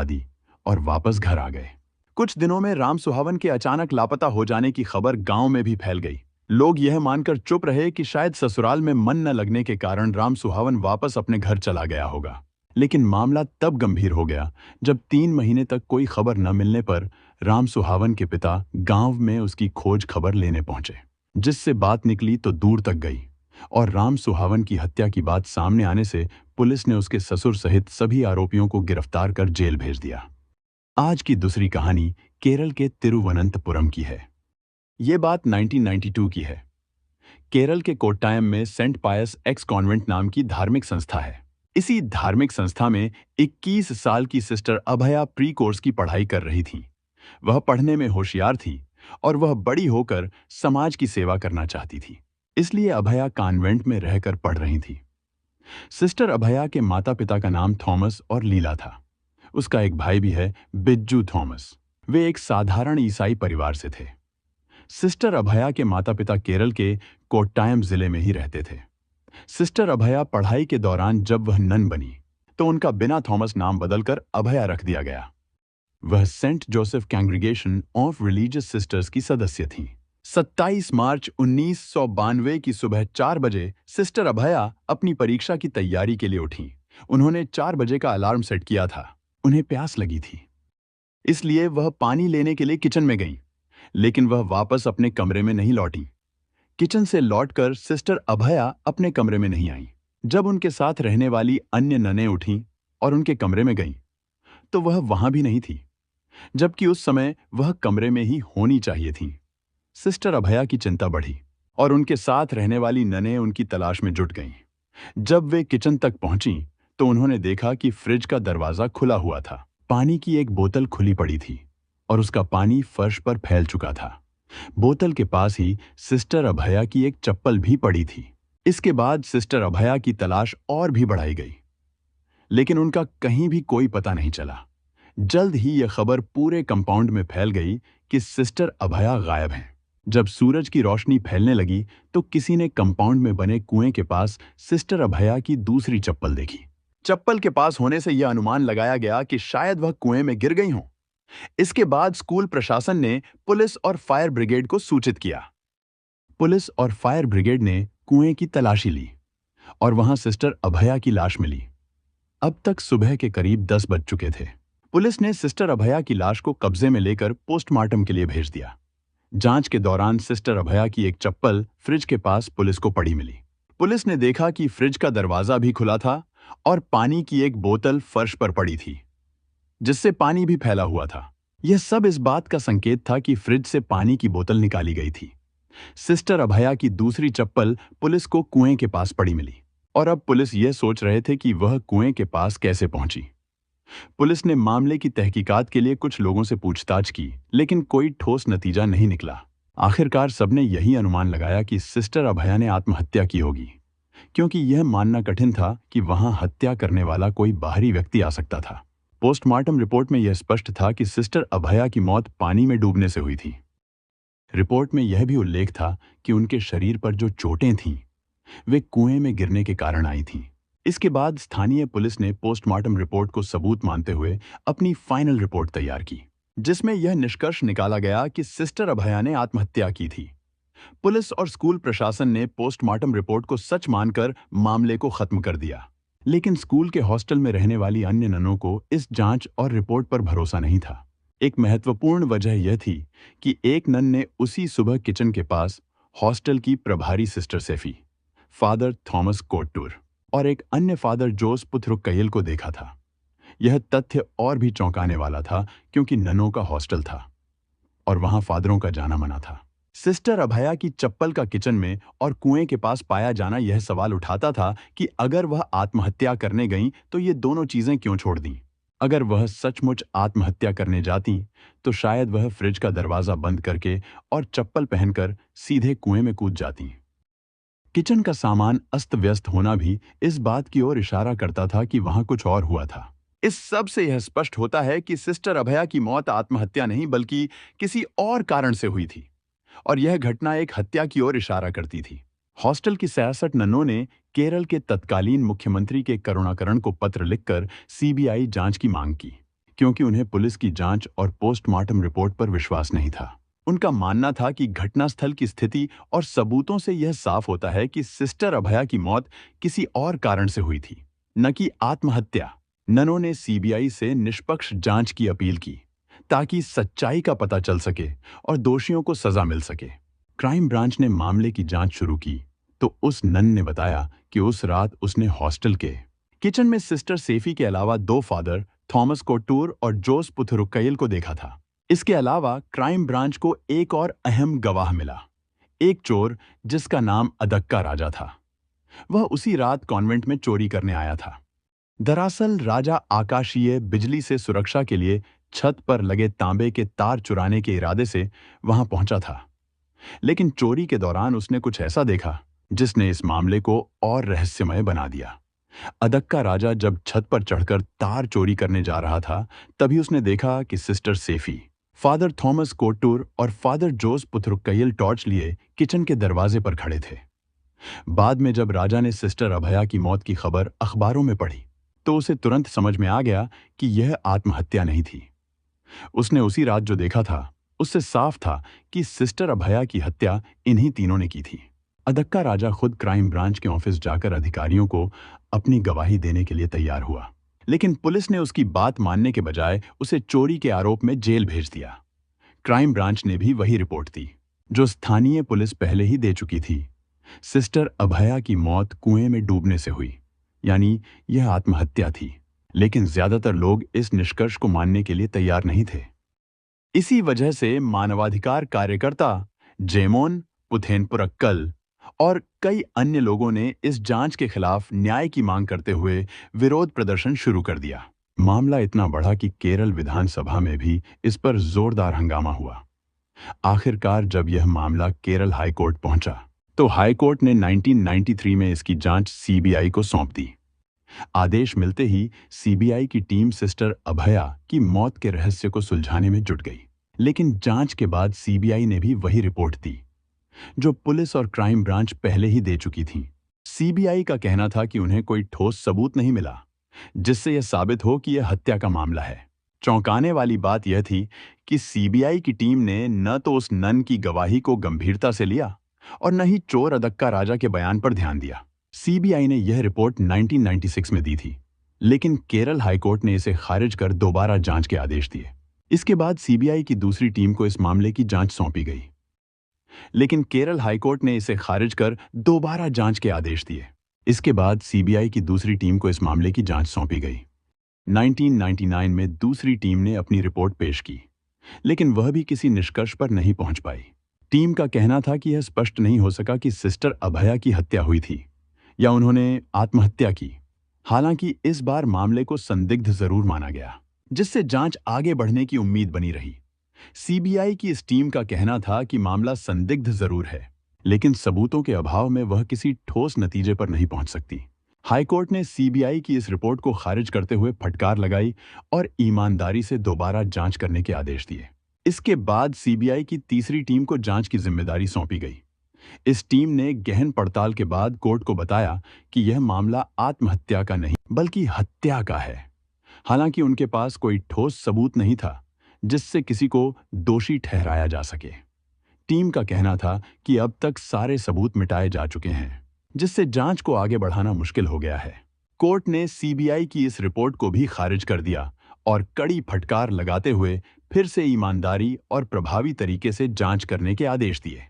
जला दी और वापस घर आ गए। कुछ दिनों में राम सुहावन के अचानक लापता हो जाने की खबर गांव में भी फैल गई। लोग यह मानकर चुप रहे कि शायद ससुराल में मन न लगने के कारण राम सुहावन वापस अपने घर चला गया होगा। लेकिन मामला तब गंभीर हो गया जब 3 महीने तक कोई खबर न मिलने पर राम सुहावन के पिता गांव में उसकी खोज खबर लेने पहुंचे। जिससे बात निकली तो दूर तक गई और राम सुहावन की हत्या की बात सामने आने से पुलिस ने उसके ससुर सहित सभी आरोपियों को गिरफ्तार कर जेल भेज दिया। आज की दूसरी कहानी केरल के तिरुवनंतपुरम की है। ये बात 1992 की है। केरल के कोट्टायम में सेंट पायस एक्स कॉन्वेंट नाम की धार्मिक संस्था है। इसी धार्मिक संस्था में 21 साल की सिस्टर अभया प्री कोर्स की पढ़ाई कर रही थी। वह पढ़ने में होशियार थी और वह बड़ी होकर समाज की सेवा करना चाहती थी। इसलिए अभया कॉन्वेंट में रहकर पढ़ रही थी। सिस्टर अभया के माता पिता का नाम थॉमस और लीला था। उसका एक भाई भी है, बिज्जू थॉमस। वे एक साधारण ईसाई परिवार से थे। सिस्टर अभया के माता पिता केरल के कोट्टायम जिले में ही रहते थे। सिस्टर अभया पढ़ाई के दौरान जब वह नन बनी तो उनका बिना थॉमस नाम बदलकर अभया रख दिया गया। वह saint Joseph congregation of religious sisters की सदस्य थीं। 27 मार्च 1992 की सुबह 4 बजे सिस्टर अभया अपनी परीक्षा की तैयारी के लिए उठी। उन्होंने 4 बजे का अलार्म सेट किया था। उन्हें प्यास लगी थी, इसलिए वह पानी लेने के लिए किचन में गईं, लेकिन वह वापस अपने कमरे में नहीं लौटी। किचन से लौटकर सिस्टर अभया अपने कमरे में नहीं आईं। जब उनके साथ रहने वाली अन्य ननें उठीं और उनके कमरे में गईं, तो वह वहां भी नहीं थी, जबकि उस समय वह कमरे में ही होनी चाहिए थी। सिस्टर अभया की चिंता बढ़ी और उनके साथ रहने वाली ननें उनकी तलाश में जुट गईं। जब वे किचन तक पहुंची तो उन्होंने देखा कि फ्रिज का दरवाजा खुला हुआ था। पानी की एक बोतल खुली पड़ी थी और उसका पानी फर्श पर फैल चुका था। बोतल के पास ही सिस्टर अभया की एक चप्पल भी पड़ी थी। इसके बाद सिस्टर अभया की तलाश और भी बढ़ाई गई, लेकिन उनका कहीं भी कोई पता नहीं चला। जल्द ही यह खबर पूरे कंपाउंड में फैल गई कि सिस्टर अभया गायब हैं। जब सूरज की रोशनी फैलने लगी तो किसी ने कंपाउंड में बने कुएं के पास सिस्टर अभया की दूसरी चप्पल देखी। चप्पल के पास होने से यह अनुमान लगाया गया कि शायद वह कुएं में गिर गई हों। इसके बाद स्कूल प्रशासन ने पुलिस और फायर ब्रिगेड को सूचित किया। पुलिस और फायर ब्रिगेड ने कुएं की तलाशी ली और वहां सिस्टर अभया की लाश मिली। अब तक सुबह के करीब 10 बज चुके थे। पुलिस ने सिस्टर अभया की लाश को कब्जे में लेकर पोस्टमार्टम के लिए भेज दिया। जांच के दौरान सिस्टर अभया की एक चप्पल फ्रिज के पास पुलिस को पड़ी मिली। पुलिस ने देखा कि फ्रिज का दरवाजा भी खुला था और पानी की एक बोतल फर्श पर पड़ी थी, जिससे पानी भी फैला हुआ था। यह सब इस बात का संकेत था कि फ्रिज से पानी की बोतल निकाली गई थी। सिस्टर अभया की दूसरी चप्पल पुलिस को कुएं के पास पड़ी मिली और अब पुलिस यह सोच रहे थे कि वह कुएं के पास कैसे पहुंची। पुलिस ने मामले की तहकीकात के लिए कुछ लोगों से पूछताछ की, लेकिन कोई ठोस नतीजा नहीं निकला। आखिरकार सबने यही अनुमान लगाया कि सिस्टर अभया ने आत्महत्या की होगी, क्योंकि यह मानना कठिन था कि वहां हत्या करने वाला कोई बाहरी व्यक्ति आ सकता था। पोस्टमार्टम रिपोर्ट में यह स्पष्ट था कि सिस्टर अभया की मौत पानी में डूबने से हुई थी। रिपोर्ट में यह भी उल्लेख था कि उनके शरीर पर जो चोटें थीं, वे कुएं में गिरने के कारण आई थीं। इसके बाद स्थानीय पुलिस ने पोस्टमार्टम रिपोर्ट को सबूत मानते हुए अपनी फाइनल रिपोर्ट तैयार की, जिसमें यह निष्कर्ष निकाला गया कि सिस्टर अभया ने आत्महत्या की थी। पुलिस और स्कूल प्रशासन ने पोस्टमार्टम रिपोर्ट को सच मानकर मामले को खत्म कर दिया। लेकिन स्कूल के हॉस्टल में रहने वाली अन्य ननों को इस जांच और रिपोर्ट पर भरोसा नहीं था। एक महत्वपूर्ण वजह यह थी कि एक नन ने उसी सुबह किचन के पास हॉस्टल की प्रभारी sister Saifee, father Thomas Kottur और एक अन्य फादर जोस पुथरुक्कयल को देखा था। यह तथ्य और भी चौंकाने वाला था क्योंकि ननों का हॉस्टल था और वहां फादरों का जाना मना था। सिस्टर अभया की चप्पल का किचन में और कुएं के पास पाया जाना यह सवाल उठाता था कि अगर वह आत्महत्या करने गईं तो ये दोनों चीजें क्यों छोड़ दीं? अगर वह सचमुच आत्महत्या करने जाती तो शायद वह फ्रिज का दरवाजा बंद करके और चप्पल पहनकर सीधे कुएं में कूद जाती। किचन का सामान अस्त व्यस्त होना भी इस बात की ओर इशारा करता था कि वहां कुछ और हुआ था। इस सब से यह स्पष्ट होता है कि सिस्टर अभया की मौत आत्महत्या नहीं बल्कि किसी और कारण से हुई थी और यह घटना एक हत्या की ओर इशारा करती थी। हॉस्टल की 66 ननों ने केरल के तत्कालीन मुख्यमंत्री के करुणाकरण को पत्र लिखकर सीबीआई जांच की मांग की। क्योंकि उन्हें पुलिस की जांच और पोस्टमार्टम रिपोर्ट पर विश्वास नहीं था। उनका मानना था कि घटनास्थल की स्थिति और सबूतों से यह साफ होता है कि सिस्टर अभया की मौत किसी और कारण से हुई थी, न कि आत्महत्या। ननों ने सीबीआई से निष्पक्ष जांच की अपील की ताकि सच्चाई का पता चल सके और दोषियों को सजा मिल सके। क्राइम ब्रांच ने मामले की जांच शुरू की तो उस नन ने बताया कि उस रात उसने हॉस्टल के किचन में सिस्टर सेफी के अलावा दो फादर थॉमस कोटूर और जोस पुथुरुकैल को देखा था। इसके अलावा क्राइम ब्रांच को एक और अहम गवाह मिला, एक चोर जिसका नाम अदक्का राजा था। वह उसी रात कॉन्वेंट में चोरी करने आया था। दरअसल राजा आकाशीय बिजली से सुरक्षा के लिए छत पर लगे तांबे के तार चुराने के इरादे से वहां पहुंचा था, लेकिन चोरी के दौरान उसने कुछ ऐसा देखा जिसने इस मामले को और रहस्यमय बना दिया। अदक्का राजा जब छत पर चढ़कर तार चोरी करने जा रहा था, तभी उसने देखा कि सिस्टर सेफी, फादर थॉमस कोटूर और फादर जोस पुथुरुकैल टॉर्च लिए किचन के दरवाजे पर खड़े थे। बाद में जब राजा ने सिस्टर अभया की मौत की खबर अखबारों में पढ़ी, तो उसे तुरंत समझ में आ गया कि यह आत्महत्या नहीं थी। उसने उसी रात जो देखा था, उससे साफ था कि सिस्टर अभया की हत्या इन्हीं तीनों ने की थी। अदक्का राजा खुद क्राइम ब्रांच के ऑफिस जाकर अधिकारियों को अपनी गवाही देने के लिए तैयार हुआ, लेकिन पुलिस ने उसकी बात मानने के बजाय उसे चोरी के आरोप में जेल भेज दिया। क्राइम ब्रांच ने भी वही रिपोर्ट दी जो स्थानीय पुलिस पहले ही दे चुकी थी। सिस्टर अभया की मौत कुएं में डूबने से हुई, यानी यह आत्महत्या थी। लेकिन ज्यादातर लोग इस निष्कर्ष को मानने के लिए तैयार नहीं थे। इसी वजह से मानवाधिकार कार्यकर्ता जेमोन पुथेनपुरक्कल और कई अन्य लोगों ने इस जांच के खिलाफ न्याय की मांग करते हुए विरोध प्रदर्शन शुरू कर दिया। मामला इतना बढ़ा कि केरल विधानसभा में भी इस पर जोरदार हंगामा हुआ। आखिरकार जब यह मामला केरल हाईकोर्ट पहुंचा, तो हाईकोर्ट ने 1993 में इसकी जांच सीबीआई को सौंप दी। आदेश मिलते ही सीबीआई की टीम सिस्टर अभया की मौत के रहस्य को सुलझाने में जुट गई। लेकिन जांच के बाद सीबीआई ने भी वही रिपोर्ट दी जो पुलिस और क्राइम ब्रांच पहले ही दे चुकी थी। सीबीआई का कहना था कि उन्हें कोई ठोस सबूत नहीं मिला जिससे यह साबित हो कि यह हत्या का मामला है। चौंकाने वाली बात यह थी कि सीबीआई की टीम ने न तो उस नन की गवाही को गंभीरता से लिया और न ही चोर अदक्का राजा के बयान पर ध्यान दिया। सीबीआई ने यह रिपोर्ट 1996 में दी थी, लेकिन केरल हाईकोर्ट ने इसे खारिज कर दोबारा जांच के आदेश दिए। इसके बाद सीबीआई की दूसरी टीम को इस मामले की जांच सौंपी गई, लेकिन केरल हाईकोर्ट ने इसे खारिज कर दोबारा जांच के आदेश दिए। इसके बाद सीबीआई की दूसरी टीम को इस मामले की जांच सौंपी गई। 1999 में दूसरी टीम ने अपनी रिपोर्ट पेश की, लेकिन वह भी किसी निष्कर्ष पर नहीं पहुंच पाई। टीम का कहना था कि यह स्पष्ट नहीं हो सका कि सिस्टर अभया की हत्या हुई थी या उन्होंने आत्महत्या की। हालांकि इस बार मामले को संदिग्ध जरूर माना गया, जिससे जांच आगे बढ़ने की उम्मीद बनी रही। सीबीआई की इस टीम का कहना था कि मामला संदिग्ध जरूर है, लेकिन सबूतों के अभाव में वह किसी ठोस नतीजे पर नहीं पहुंच सकती। हाईकोर्ट ने सीबीआई की इस रिपोर्ट को खारिज करते हुए फटकार लगाई और ईमानदारी से दोबारा जांच करने के आदेश दिए। इसके बाद सीबीआई की तीसरी टीम को जांच की जिम्मेदारी सौंपी गई। इस टीम ने गहन पड़ताल के बाद कोर्ट को बताया कि यह मामला आत्महत्या का नहीं बल्कि हत्या का है। हालांकि उनके पास कोई ठोस सबूत नहीं था जिससे किसी को दोषी ठहराया जा सके। टीम का कहना था कि अब तक सारे सबूत मिटाए जा चुके हैं, जिससे जांच को आगे बढ़ाना मुश्किल हो गया है। कोर्ट ने सीबीआई की इस रिपोर्ट को भी खारिज कर दिया और कड़ी फटकार लगाते हुए फिर से ईमानदारी और प्रभावी तरीके से जांच करने के आदेश दिए।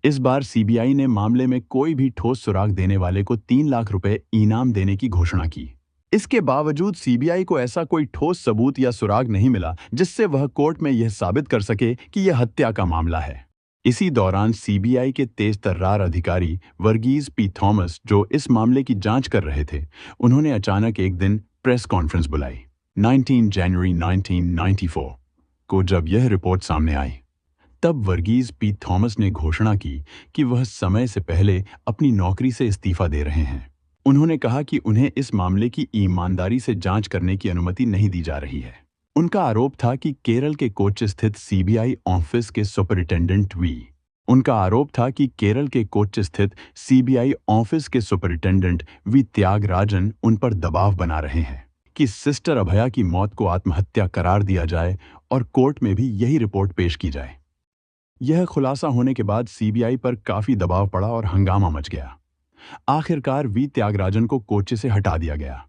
इस बार सीबीआई ने मामले में कोई भी ठोस सुराग देने वाले को 3 लाख रुपए इनाम देने की घोषणा की। इसके बावजूद सीबीआई को ऐसा कोई ठोस सबूत या सुराग नहीं मिला जिससे वह कोर्ट में यह साबित कर सके कि यह हत्या का मामला है। इसी दौरान सीबीआई के तेज तर्रार अधिकारी वर्गीज पी थॉमस, जो इस मामले की जांच कर रहे थे, उन्होंने अचानक एक दिन प्रेस कॉन्फ्रेंस बुलाई। 19 जनवरी 1994 को जब यह रिपोर्ट सामने आई, तब वर्गीज पी थॉमस ने घोषणा की कि वह समय से पहले अपनी नौकरी से इस्तीफा दे रहे हैं। उन्होंने कहा कि उन्हें इस मामले की ईमानदारी से जांच करने की अनुमति नहीं दी जा रही है। उनका आरोप था कि केरल के कोच्चि स्थित सीबीआई ऑफिस के सुपरिटेंडेंट वी त्यागराजन उन पर दबाव बना रहे हैं कि सिस्टर अभया की मौत को आत्महत्या करार दिया जाए और कोर्ट में भी यही रिपोर्ट पेश की जाए। यह खुलासा होने के बाद सीबीआई पर काफी दबाव पड़ा और हंगामा मच गया। आखिरकार वी त्यागराजन को कोच्चि से हटा दिया गया।